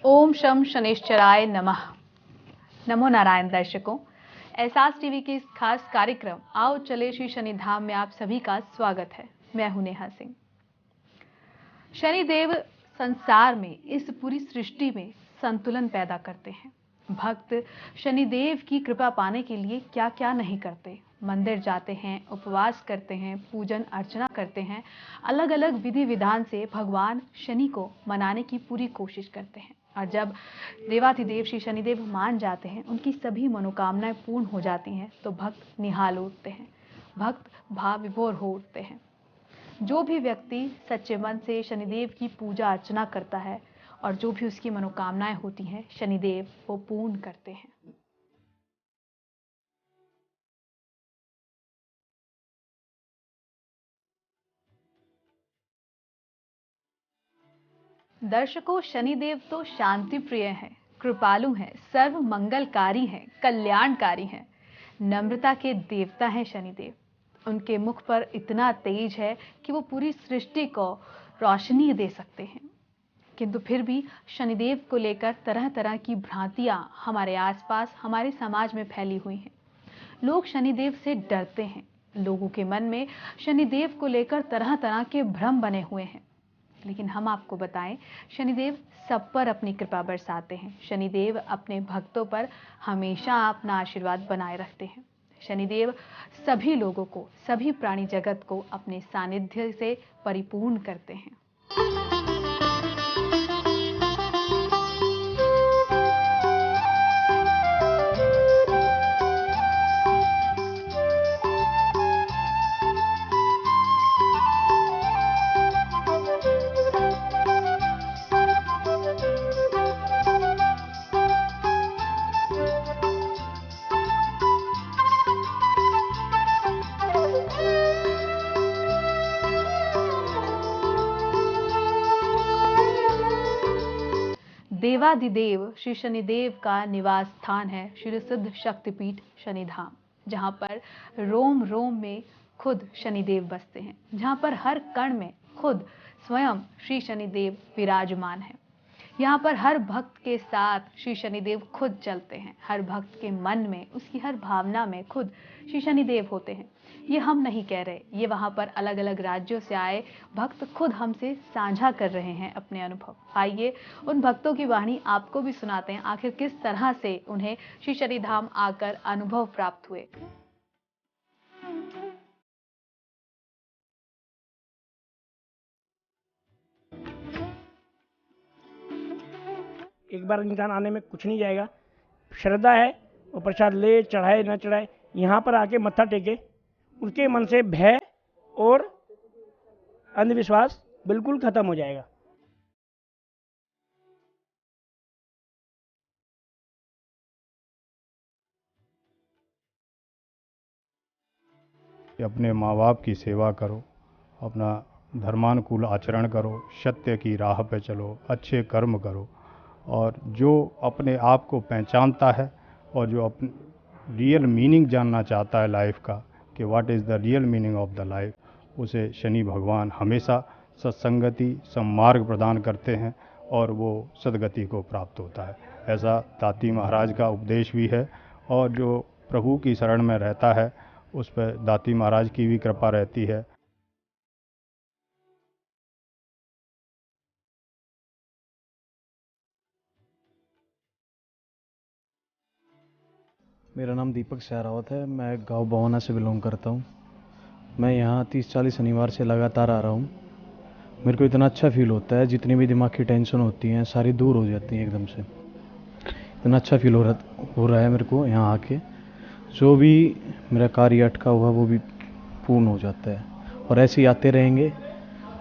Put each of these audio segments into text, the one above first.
ओम शम शनिश्चराय नमः। नमो नारायण दर्शकों, एहसास टीवी के इस खास कार्यक्रम आओ चले श्री शनिधाम में आप सभी का स्वागत है। मैं हूं नेहा सिंह। शनिदेव संसार में, इस पूरी सृष्टि में संतुलन पैदा करते हैं। भक्त शनिदेव की कृपा पाने के लिए क्या क्या नहीं करते। मंदिर जाते हैं, उपवास करते हैं, पूजन अर्चना करते हैं, अलग अलग विधि विधान से भगवान शनि को मनाने की पूरी कोशिश करते हैं। और जब देवाधिदेव श्री शनिदेव मान जाते हैं, उनकी सभी मनोकामनाएं पूर्ण हो जाती हैं, तो भक्त निहाल उठते हैं, भक्त भाव विभोर हो उठते हैं। जो भी व्यक्ति सच्चे मन से शनिदेव की पूजा अर्चना करता है और जो भी उसकी मनोकामनाएं होती हैं, शनिदेव वो पूर्ण करते हैं। दर्शकों, शनिदेव तो शांति प्रिय हैं, कृपालु हैं, सर्व मंगलकारी हैं, कल्याणकारी हैं, नम्रता के देवता हैं शनिदेव। उनके मुख पर इतना तेज है कि वो पूरी सृष्टि को रोशनी दे सकते हैं। किंतु फिर भी शनिदेव को लेकर तरह तरह की भ्रांतियां हमारे आसपास, हमारे समाज में फैली हुई हैं। लोग शनिदेव से डरते हैं। लोगों के मन में शनिदेव को लेकर तरह तरह के भ्रम बने हुए हैं। लेकिन हम आपको बताएं, शनिदेव सब पर अपनी कृपा बरसाते हैं। शनिदेव अपने भक्तों पर हमेशा अपना आशीर्वाद बनाए रखते हैं। शनिदेव सभी लोगों को, सभी प्राणी जगत को अपने सानिध्य से परिपूर्ण करते हैं। देवाधिदेव श्री शनिदेव का निवास स्थान है श्री सिद्ध शक्तिपीठ शनिधाम, जहां पर रोम रोम में खुद शनिदेव बसते हैं, जहां पर हर कण में खुद स्वयं श्री शनिदेव विराजमान हैं। यहाँ पर हर भक्त के साथ श्री शनिदेव खुद चलते हैं। हर भक्त के मन में, उसकी हर भावना में खुद श्री शनिदेव होते हैं। ये हम नहीं कह रहे, ये वहाँ पर अलग अलग राज्यों से आए भक्त खुद हमसे साझा कर रहे हैं अपने अनुभव। आइए उन भक्तों की वाणी आपको भी सुनाते हैं, आखिर किस तरह से उन्हें श्री शनिधाम आकर अनुभव प्राप्त हुए। एक बार इंसान आने में कुछ नहीं जाएगा, श्रद्धा है वो प्रसाद ले, चढ़ाए न चढ़ाए, यहाँ पर आके मत्था टेके, उसके मन से भय और अंधविश्वास बिल्कुल खत्म हो जाएगा। अपने माँ बाप की सेवा करो, अपना धर्मानुकूल आचरण करो, सत्य की राह पे चलो, अच्छे कर्म करो, और जो अपने आप को पहचानता है और जो अपने रियल मीनिंग जानना चाहता है लाइफ का, कि what is the real meaning of the life, उसे शनि भगवान हमेशा सत्संगति, सन्मार्ग प्रदान करते हैं और वो सदगति को प्राप्त होता है। ऐसा ताती महाराज का उपदेश भी है, और जो प्रभु की शरण में रहता है उस पर दाती महाराज की भी कृपा रहती है। मेरा नाम दीपक सहरावत है। मैं गांव बवाना से बिलोंग करता हूं। मैं यहां 30-40 शनिवार से लगातार आ रहा हूं। मेरे को इतना अच्छा फील होता है, जितनी भी दिमाग की टेंशन होती हैं सारी दूर हो जाती हैं एकदम से। इतना अच्छा फील हो रहा है मेरे को यहाँ आके। जो भी मेरा कार्य अटका हुआ वो भी पूर्ण हो जाता है, और ऐसे ही आते रहेंगे,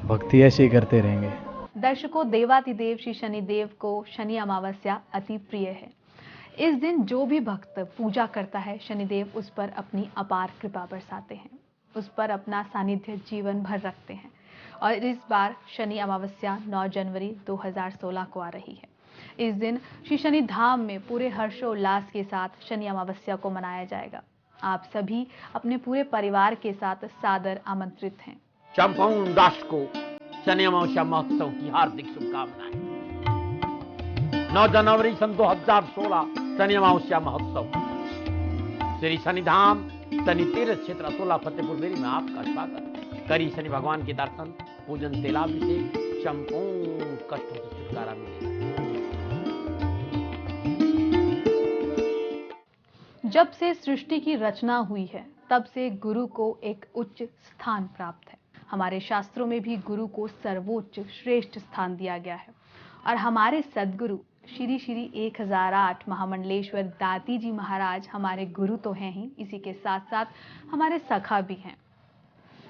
भक्ति ऐसे ही करते रहेंगे। दर्शकों, देवाधिदेव श्री शनिदेव को शनि अमावस्या अति प्रिय है। इस दिन जो भी भक्त पूजा करता है, शनिदेव उस पर अपनी अपार कृपा बरसाते हैं, उस पर अपना सानिध्य जीवन भर रखते हैं। और इस बार शनि अमावस्या 9 जनवरी 2016 को आ रही है। इस दिन श्री शनि धाम में पूरे हर्षोल्लास के साथ शनि अमावस्या को मनाया जाएगा। आप सभी अपने पूरे परिवार के साथ सादर आमंत्रित हैं। संपूर्ण राष्ट्र को शनि अमावस्या महोत्सव की हार्दिक शुभकामनाएं। 9 जनवरी सन 2016 शनि अमावस्या महोत्सव श्री शनिधाम शनि तीर्थ क्षेत्र असोला फतेहपुर बेरी में आपका स्वागत। करी शनि भगवान के दर्शन, पूजन, तेलाभिषेक, संपूर्ण कष्टों से छुटकारा मिलेगा। जब से सृष्टि की रचना हुई है तब से गुरु को एक उच्च स्थान प्राप्त है। हमारे शास्त्रों में भी गुरु को सर्वोच्च श्रेष्ठ स्थान दिया गया है और हमारे सद्गुरु श्री श्री 1008 महामंडलेश्वर दाती जी महाराज हमारे गुरु तो हैं ही, इसी के साथ साथ हमारे सखा भी हैं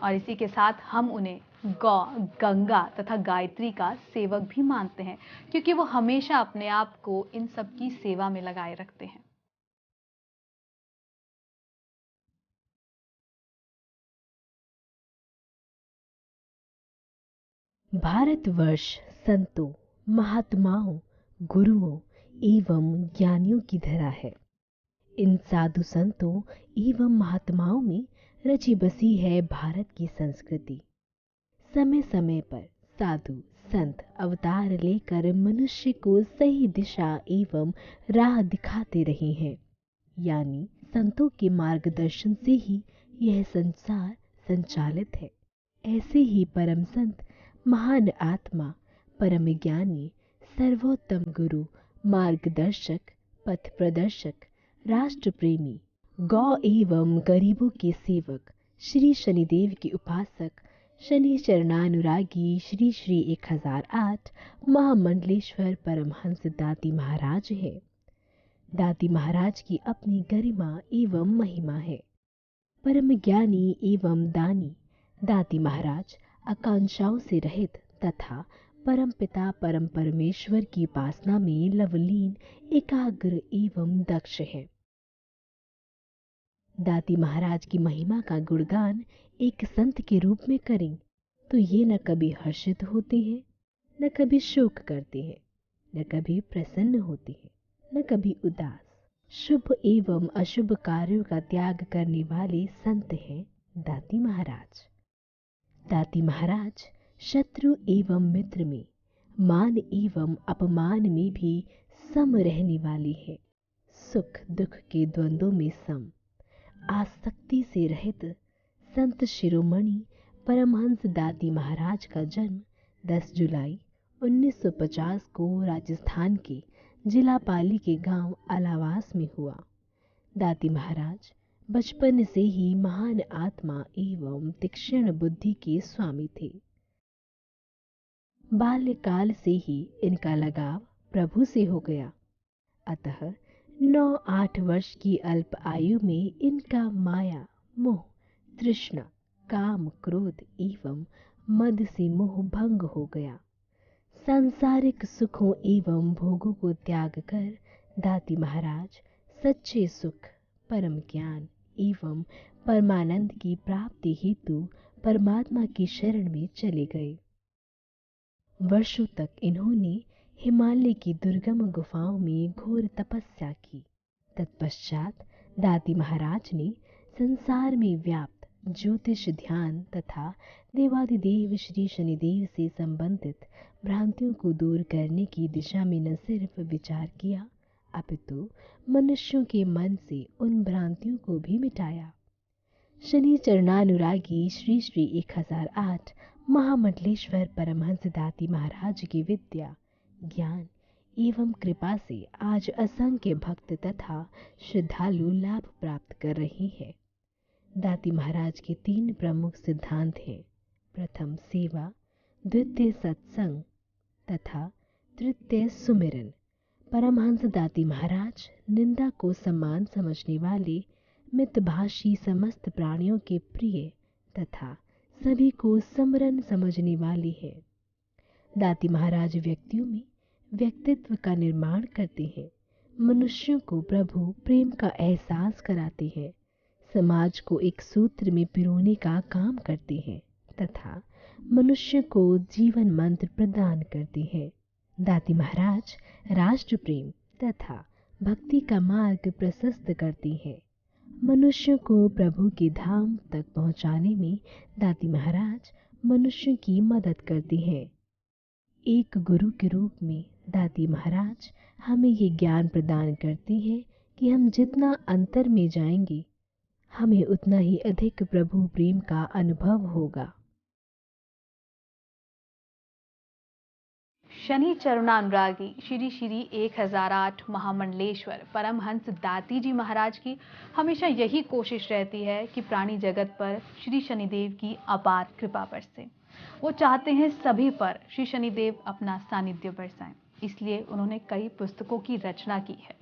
और इसी के साथ हम उन्हें गंगा तथा गायत्री का सेवक भी मानते हैं, क्योंकि वो हमेशा अपने आप को इन सब की सेवा में लगाए रखते हैं। भारतवर्ष संतों, महात्माओं, गुरुओं एवं ज्ञानियों की धरा है। इन साधु संतों एवं महात्माओं में रची बसी है भारत की संस्कृति। समय समय पर साधु संत अवतार लेकर मनुष्य को सही दिशा एवं राह दिखाते रहे हैं। यानी संतों के मार्गदर्शन से ही यह संसार संचालित है। ऐसे ही परम संत, महान आत्मा, परम ज्ञानी, सर्वोत्तम गुरु, मार्गदर्शक, पथ प्रदर्शक, राष्ट्र प्रेमी, गौ एवं गरीबों के सेवक, श्री शनिदेव के उपासक, शनि चरणानुरागी श्री श्री 1008 महामंडलेश्वर परमहंस दाती महाराज है। दाती महाराज की अपनी गरिमा एवं महिमा है। परम ज्ञानी एवं दानी दाती महाराज आकांक्षाओं से रहित तथा परम पिता परम परमेश्वर की उपासना में लवलीन, एकाग्र एवं दक्ष है। दाती महाराज की महिमा का गुणगान एक संत के रूप में करें तो ये न कभी हर्षित होते हैं, न कभी शोक करते हैं, न कभी प्रसन्न होते हैं, न कभी उदास। शुभ एवं अशुभ कार्यों का त्याग करने वाले संत हैं दाती महाराज। दाती महाराज शत्रु एवं मित्र में, मान एवं अपमान में भी सम रहने वाली है। सुख दुख के द्वंद्वों में सम, आसक्ति से रहित संत शिरोमणि परमहंस दाती महाराज का जन्म 10 जुलाई 1950 को राजस्थान के जिला पाली के गांव अलावास में हुआ। दाती महाराज बचपन से ही महान आत्मा एवं तीक्ष्ण बुद्धि के स्वामी थे। बाल्यकाल से ही इनका लगाव प्रभु से हो गया। अतः 9-8 वर्ष की अल्प आयु में इनका माया, मोह, तृष्णा, काम, क्रोध एवं मद से मोह भंग हो गया। सांसारिक सुखों एवं भोगों को त्याग कर दाती महाराज सच्चे सुख, परम ज्ञान एवं परमानंद की प्राप्ति हेतु परमात्मा की शरण में चले गए। वर्षों तक इन्होंने हिमालय की दुर्गम गुफाओं में घोर तपस्या की। तत्पश्चात दाती महाराज ने संसार में व्याप्त ज्योतिष ध्यान तथा देवादिदेव श्री शनिदेव से संबंधित भ्रांतियों को दूर करने की दिशा में न सिर्फ विचार किया, अपितु मनुष्यों के मन से उन भ्रांतियों को भी मिटाया। शनि चरणानुरागी श्री श्री 1008 महामंडलेश्वर परमहंस दाती महाराज की विद्या, ज्ञान एवं कृपा से आज असंख्य भक्त तथा श्रद्धालु लाभ प्राप्त कर रहे हैं। दाती महाराज के 3 प्रमुख सिद्धांत हैं। प्रथम सेवा, द्वितीय सत्संग तथा तृतीय सुमिरन। परमहंस दाती महाराज निंदा को सम्मान समझने वाले, मितभाषी समस्त प्राणियों के प्रिय तथा सभी को समरन समझने वाले हैं। दाती महाराज व्यक्तियों में व्यक्तित्व का निर्माण करते हैं, मनुष्यों को प्रभु प्रेम का एहसास कराते हैं, समाज को एक सूत्र में पिरोने का काम करते हैं तथा मनुष्य को जीवन मंत्र प्रदान करते हैं। दाती महाराज राष्ट्र प्रेम तथा भक्ति का मार्ग प्रशस्त करते हैं। मनुष्यों को प्रभु के धाम तक पहुंचाने में दाती महाराज मनुष्यों की मदद करते हैं। एक गुरु के रूप में दाती महाराज हमें ये ज्ञान प्रदान करती हैं कि हम जितना अंतर में जाएंगे, हमें उतना ही अधिक प्रभु प्रेम का अनुभव होगा। शनि चरणानुरागी श्री श्री 1008 महामंडलेश्वर परमहंस दाती जी महाराज की हमेशा यही कोशिश रहती है कि प्राणी जगत पर श्री शनिदेव की अपार कृपा बरसे। वो चाहते हैं सभी पर श्री शनिदेव अपना सानिध्य बरसाएं, इसलिए उन्होंने कई पुस्तकों की रचना की है।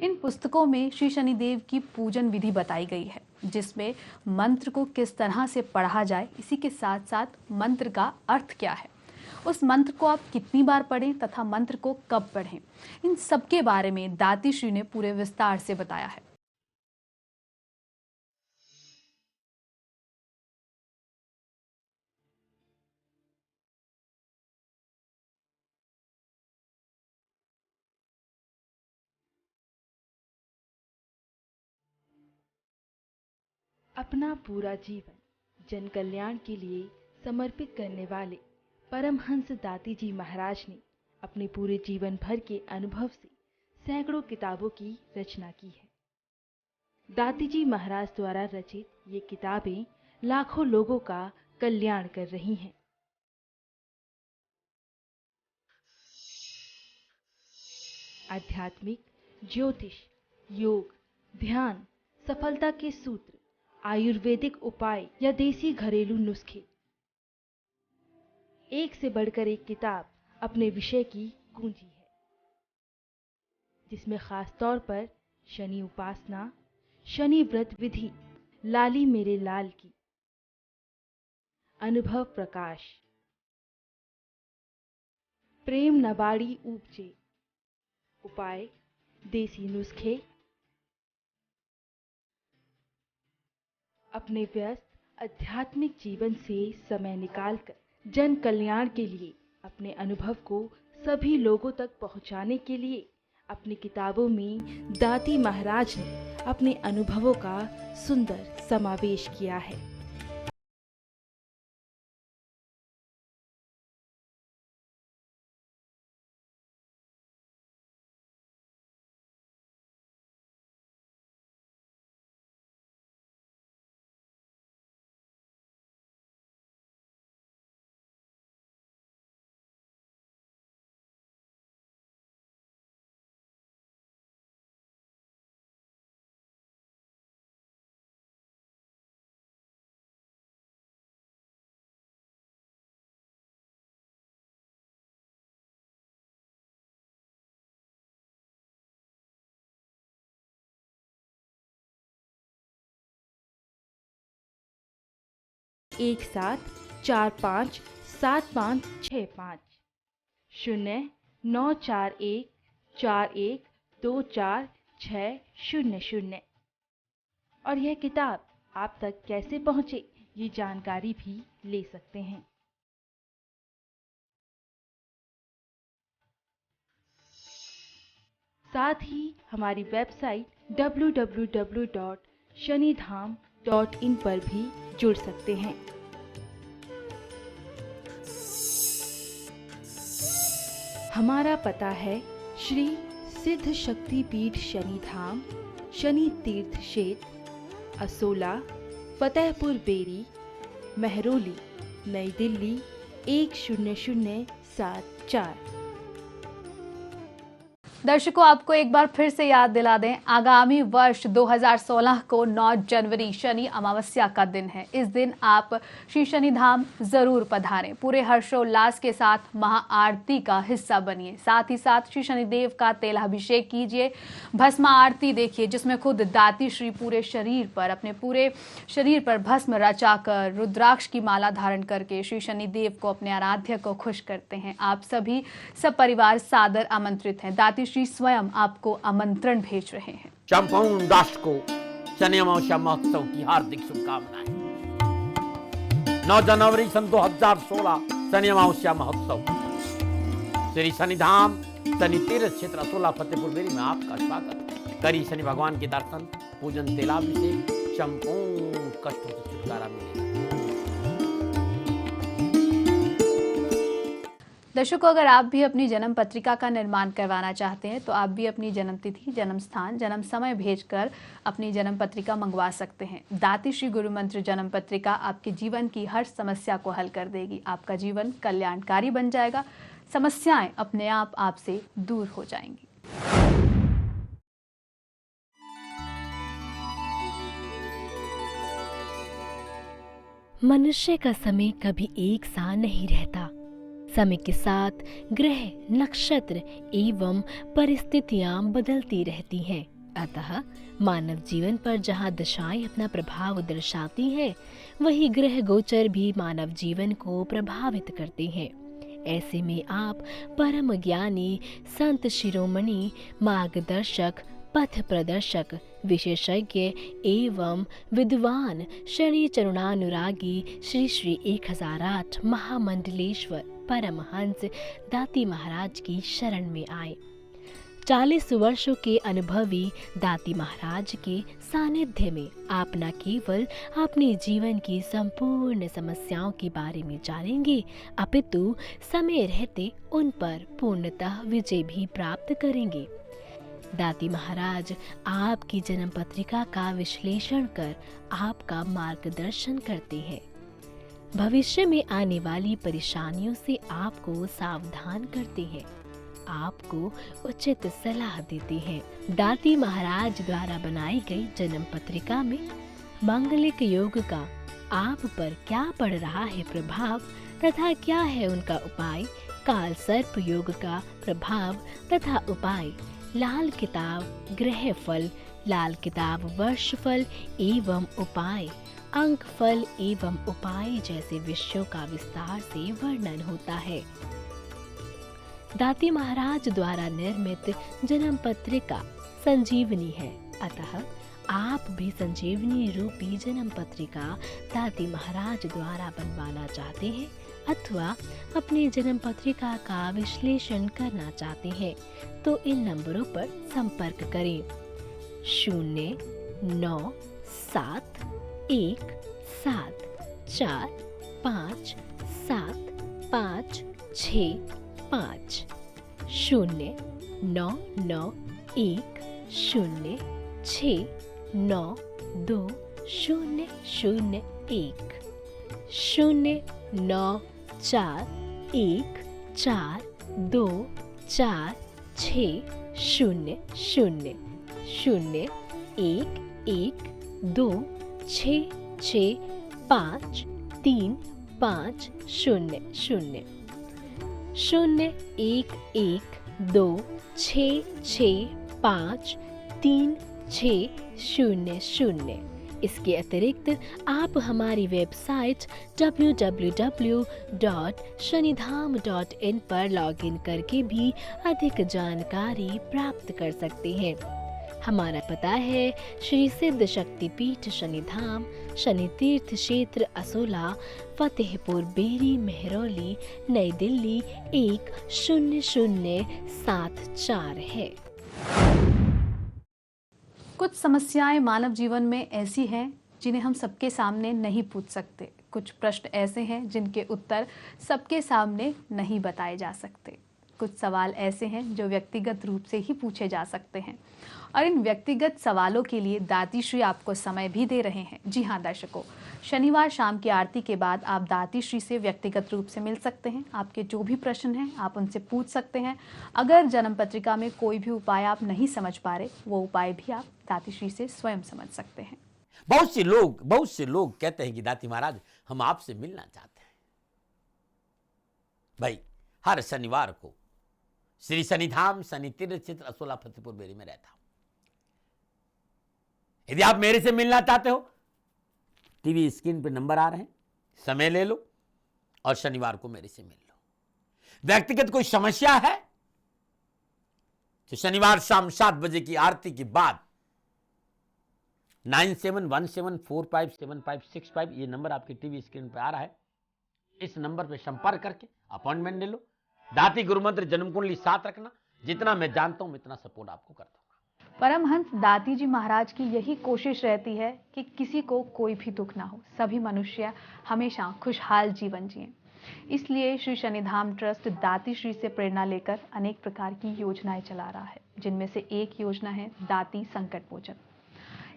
इन पुस्तकों में श्री शनिदेव की पूजन विधि बताई गई है, जिसमें मंत्र को किस तरह से पढ़ा जाए, इसी के साथ साथ मंत्र का अर्थ क्या है, उस मंत्र को आप कितनी बार पढ़ें तथा मंत्र को कब पढ़ें, इन सब के बारे में दाती श्री ने पूरे विस्तार से बताया है। अपना पूरा जीवन जन कल्याण के लिए समर्पित करने वाले परमहंस दाती जी महाराज ने अपने पूरे जीवन भर के अनुभव से सैकड़ों किताबों की रचना की है। दाती जी महाराज द्वारा रचित ये किताबें लाखों लोगों का कल्याण कर रही हैं। आध्यात्मिक, ज्योतिष, योग, ध्यान, सफलता के सूत्र, आयुर्वेदिक उपाय या देसी घरेलू नुस्खे, एक से बढ़कर एक किताब अपने विषय की कुंजी है, जिसमें खास तौर पर शनि उपासना, शनि व्रत विधि, लाली मेरे लाल की, अनुभव प्रकाश, प्रेम नबाड़ी उपजे, उपाय, देसी नुस्खे, अपने व्यस्त आध्यात्मिक जीवन से समय निकालकर जन कल्याण के लिए अपने अनुभव को सभी लोगों तक पहुंचाने के लिए अपनी किताबों में दाती महाराज ने अपने अनुभवों का सुंदर समावेश किया है। एक सात 457565 094141246000। और यह किताब आप तक कैसे पहुंचे, ये जानकारी भी ले सकते हैं। साथ ही हमारी वेबसाइट www.shanidham.in पर भी जुड़ सकते हैं। हमारा पता है श्री सिद्ध शक्ति पीठ शनि धाम, शनि तीर्थ क्षेत्र, असोला, फतेहपुर बेरी, महरौली, नई दिल्ली 10074। दर्शकों, आपको एक बार फिर से याद दिला दें, आगामी वर्ष 2016 को 9 जनवरी शनि अमावस्या का दिन है। इस दिन आप श्री शनि धाम जरूर पधारें। पूरे हर्षोल्लास के साथ महाआरती का हिस्सा बनिए। साथ ही साथ श्री शनिदेव का तेलाभिषेक कीजिए, भस्म आरती देखिए, जिसमें खुद दाती श्री पूरे शरीर पर, अपने पूरे शरीर पर भस्म रचाकर रुद्राक्ष की माला धारण करके श्री शनिदेव को, अपने आराध्य को खुश करते हैं। आप सभी सब परिवार सादर आमंत्रित हैं। दाती श्री स्वयं आपको आमंत्रण भेज रहे हैं। संपूर्ण राष्ट्र को शनि अमावस्या महोत्सव की हार्दिक शुभकामनाएं। 9 जनवरी सन 2016 शनि अमावस्या महोत्सव, श्री शनिधाम शनि तीर्थ क्षेत्र असोला फतेहपुर बेरी में आपका स्वागत। करी शनि भगवान के दर्शन, पूजन, तेलाभिषेक, संपूर्ण कष्टों से छुटकारा मिलेगा। दर्शकों, अगर आप भी अपनी जन्म पत्रिका का निर्माण करवाना चाहते हैं तो आप भी अपनी जन्म तिथि, जन्म स्थान, जन्म समय भेजकर अपनी जन्म पत्रिका मंगवा सकते हैं। दाती श्री गुरु मंत्र जन्म पत्रिका आपके जीवन की हर समस्या को हल कर देगी। आपका जीवन कल्याणकारी बन जाएगा, समस्याएं अपने आप आपसे दूर हो जाएंगी। मनुष्य का समय कभी एक सा नहीं रहता। समय के साथ ग्रह, नक्षत्र एवं परिस्थितियां बदलती रहती हैं। अतः मानव जीवन पर जहाँ दशाएं अपना प्रभाव दर्शाती हैं, वही ग्रह गोचर भी मानव जीवन को प्रभावित करते हैं। ऐसे में आप परम ज्ञानी, संत शिरोमणि, मार्गदर्शक, पथ प्रदर्शक, विशेषज्ञ एवं विद्वान शनि चरुणानुरागी श्री श्री 1008 महामंडलेश्वर परमहंस दाती महाराज की शरण में आए। 40 वर्षों के अनुभवी दाती महाराज के सानिध्य में आप न केवल अपने जीवन की संपूर्ण समस्याओं के बारे में जानेंगे, अपितु समय रहते उन पर पूर्णतः विजय भी प्राप्त करेंगे। दाती महाराज आपकी जन्म पत्रिका का विश्लेषण कर आपका मार्गदर्शन करते हैं। भविष्य में आने वाली परेशानियों से आपको सावधान करते हैं, आपको उचित सलाह देते हैं। दाती महाराज द्वारा बनाई गई जन्म पत्रिका में मांगलिक योग का आप पर क्या पड़ रहा है प्रभाव तथा क्या है उनका उपाय, काल सर्प योग का प्रभाव तथा उपाय, लाल किताब ग्रह फल, लाल किताब वर्ष फल एवं उपाय, अंक फल एवं उपाय जैसे विषयों का विस्तार से वर्णन होता है। दाती महाराज द्वारा निर्मित जन्म पत्रिका संजीवनी है, अतः आप भी संजीवनी रूपी जन्म पत्रिका दाती महाराज द्वारा बनवाना चाहते हैं अथवा अपनी जन्म पत्रिका का विश्लेषण करना चाहते हैं तो इन नंबरों पर संपर्क करें। 0971745756 09116653600। इसके अतिरिक्त आप हमारी वेबसाइट www.shanidham.in पर लॉगिन करके भी अधिक जानकारी प्राप्त कर सकते हैं। हमारा पता है श्री सिद्ध शक्तिपीठ शनिधाम, शनि तीर्थ क्षेत्र असोला, फतेहपुर बेरी, मेहरौली, नई दिल्ली 10074 है। कुछ समस्याएं मानव जीवन में ऐसी हैं जिन्हें हम सबके सामने नहीं पूछ सकते। कुछ प्रश्न ऐसे हैं जिनके उत्तर सबके सामने नहीं बताए जा सकते। कुछ सवाल ऐसे हैं जो व्यक्तिगत रूप से ही पूछे जा सकते हैं और इन व्यक्तिगत सवालों के लिए दाती श्री आपको समय भी दे रहे हैं। जी हाँ दर्शकों, शनिवार शाम की आरती के बाद आप दाती श्री से व्यक्तिगत रूप से मिल सकते हैं। आपके जो भी प्रश्न हैं आप उनसे पूछ सकते हैं। अगर जन्म पत्रिका में कोई भी उपाय आप नहीं समझ पा रहे, वो उपाय भी आप दाती श्री से स्वयं समझ सकते हैं। बहुत से लोग कहते हैं कि दाती महाराज हम आपसे मिलना चाहते हैं। भाई हर शनिवार को श्री शनिधाम, शनि तीर्थ क्षेत्र असोला, फतेहपुर बेरी में रहता हूं। यदि आप मेरे से मिलना चाहते हो, टीवी स्क्रीन पर नंबर आ रहे हैं, समय ले लो और शनिवार को मेरे से मिल लो। व्यक्तिगत कोई समस्या है तो शनिवार शाम 7 बजे की आरती के बाद 9717457565 ये नंबर आपकी टीवी स्क्रीन पर आ रहा है। इस नंबर पर संपर्क करके अपॉइंटमेंट ले लो। दाती गुरु मंत्र जन्म कुंडली साथ रखना। जितना मैं जानता हूं इतना सपोर्ट आपको करता हूं। परमहंस दाती जी महाराज की यही कोशिश रहती है कि किसी को कोई भी दुख ना हो, सभी मनुष्य हमेशा खुशहाल जीवन जिएं। इसलिए श्री शनिधाम ट्रस्ट दाती श्री से प्रेरणा लेकर अनेक प्रकार की योजनाएं चला रहा है, जिनमें से एक योजना है दाती संकट मोचन।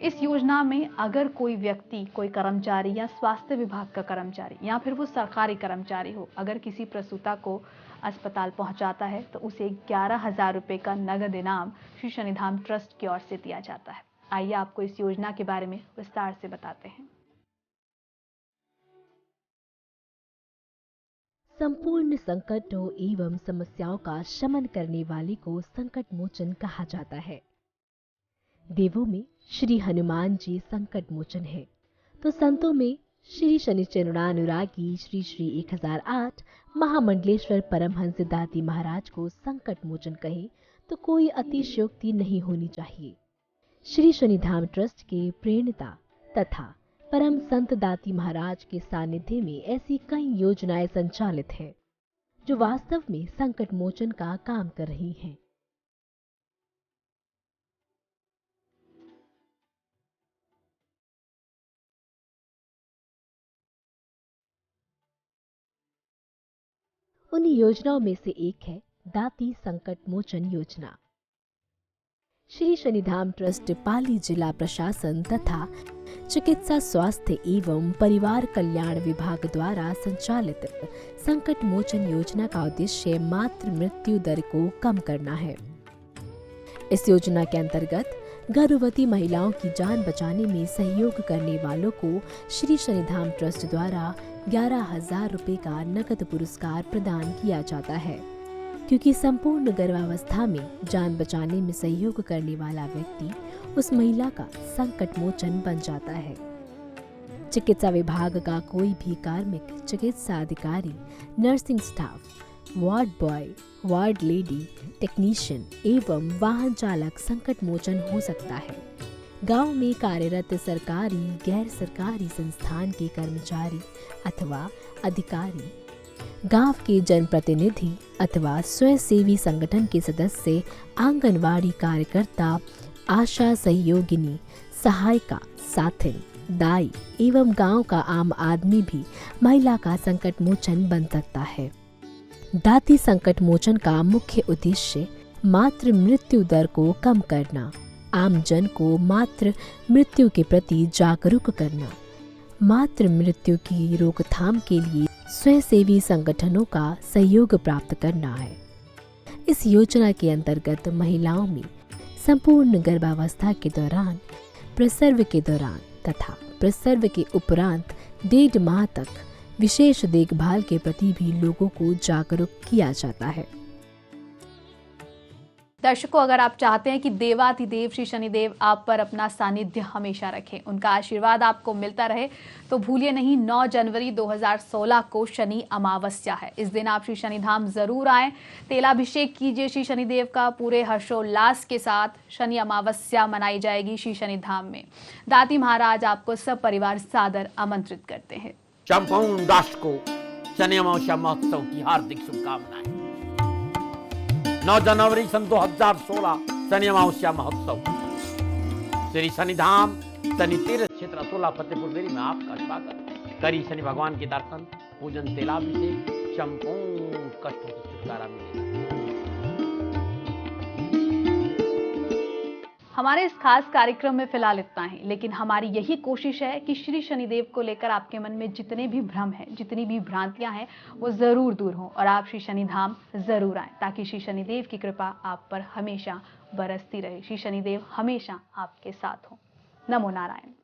इस योजना में अगर कोई व्यक्ति, कोई कर्मचारी या स्वास्थ्य विभाग का कर्मचारी या फिर वो सरकारी कर्मचारी हो, अगर किसी प्रसूता को अस्पताल पहुंचाता है तो उसे 11,000 रुपए का नगद इनाम श्री शनिधाम ट्रस्ट की ओर से दिया जाता है। आइए आपको इस योजना के बारे में विस्तार से बताते हैं। संपूर्ण संकटों एवं समस्याओं का शमन करने वाले को संकट मोचन कहा जाता है। देवों में श्री हनुमान जी संकट मोचन है, तो संतों में श्री शनि चरणानुरागी श्री श्री 1008 महामंडलेश्वर परमहंस दाती महाराज को संकट मोचन कहे तो कोई अतिशयोक्ति नहीं होनी चाहिए। श्री शनिधाम ट्रस्ट के प्रेरणता तथा परम संत दाती महाराज के सानिध्य में ऐसी कई योजनाएं संचालित हैं जो वास्तव में संकट मोचन का काम कर रही हैं। उन योजनाओं में से एक है दाती संकट मोचन योजना। श्री शनिधाम ट्रस्ट पाली जिला प्रशासन तथा चिकित्सा स्वास्थ्य एवं परिवार कल्याण विभाग द्वारा संचालित संकट मोचन योजना का उद्देश्य मातृ मृत्यु दर को कम करना है। इस योजना के अंतर्गत गर्भवती महिलाओं की जान बचाने में सहयोग करने वालों को श्री शनिधाम ट्रस्ट द्वारा 11,000 रुपए का नकद पुरस्कार प्रदान किया जाता है, क्योंकि संपूर्ण गर्भावस्था में जान बचाने में सहयोग करने वाला व्यक्ति उस महिला का संकट मोचन बन जाता है। चिकित्सा विभाग का कोई भी कार्मिक, चिकित्सा अधिकारी, nursing staff, ward boy, ward lady, technician एवं वाहन चालक संकट मोचन हो सकता है। गांव में कार्यरत सरकारी, गैर सरकारी संस्थान के कर्मचारी अथवा अधिकारी, गांव के जनप्रतिनिधि अथवा स्वयंसेवी संगठन के सदस्य, आंगनवाड़ी कार्यकर्ता, आशा सहयोगिनी, सहायिका, साथिन, दाई एवं गांव का आम आदमी भी महिला का संकट मोचन बन सकता है। दाती संकट मोचन का मुख्य उद्देश्य मातृ मृत्यु दर को कम करना, आम जन को मातृ मृत्यु के प्रति जागरूक करना, मातृ मृत्यु की रोकथाम के लिए स्वयंसेवी संगठनों का सहयोग प्राप्त करना है। इस योजना के अंतर्गत महिलाओं में संपूर्ण गर्भावस्था के दौरान, प्रसव के दौरान तथा प्रसव के उपरांत 1.5 माह तक विशेष देखभाल के प्रति भी लोगों को जागरूक किया जाता है। दर्शकों, अगर आप चाहते हैं कि देवाधिदेव श्री शनिदेव आप पर अपना सानिध्य हमेशा रखें, उनका आशीर्वाद आपको मिलता रहे, तो भूलिए नहीं 9 जनवरी 2016 को शनि अमावस्या है। इस दिन आप श्री शनिधाम जरूर आएं, तेलाभिषेक कीजिए श्री शनिदेव का पूरे हर्षोल्लास के साथ। शनि अमावस्या मनाई जाएगी श्री शनिधाम में। दाती महाराज आपको सब परिवार सादर आमंत्रित करते हैं। संपूर्ण राष्ट्र को शनि अमावस्या महोत्सव की हार्दिक शुभकामनाएं। 9 जनवरी सन 2016 शनि अमावस्या महोत्सव, श्री शनिधाम शनि तीर्थ क्षेत्र सोला फतेहपुर बेरी में आपका स्वागत। करी शनि भगवान के दर्शन, पूजन, तेलाभिषेक, संपूर्ण कष्टों से छुटकारा मिलेगा। हमारे इस खास कार्यक्रम में फिलहाल इतना ही, लेकिन हमारी यही कोशिश है कि श्री शनिदेव को लेकर आपके मन में जितने भी भ्रम हैं, जितनी भी भ्रांतियां हैं, वो जरूर दूर हों और आप श्री शनिधाम जरूर आएं, ताकि श्री शनिदेव की कृपा आप पर हमेशा बरसती रहे। श्री शनिदेव हमेशा आपके साथ हो। नमो नारायण।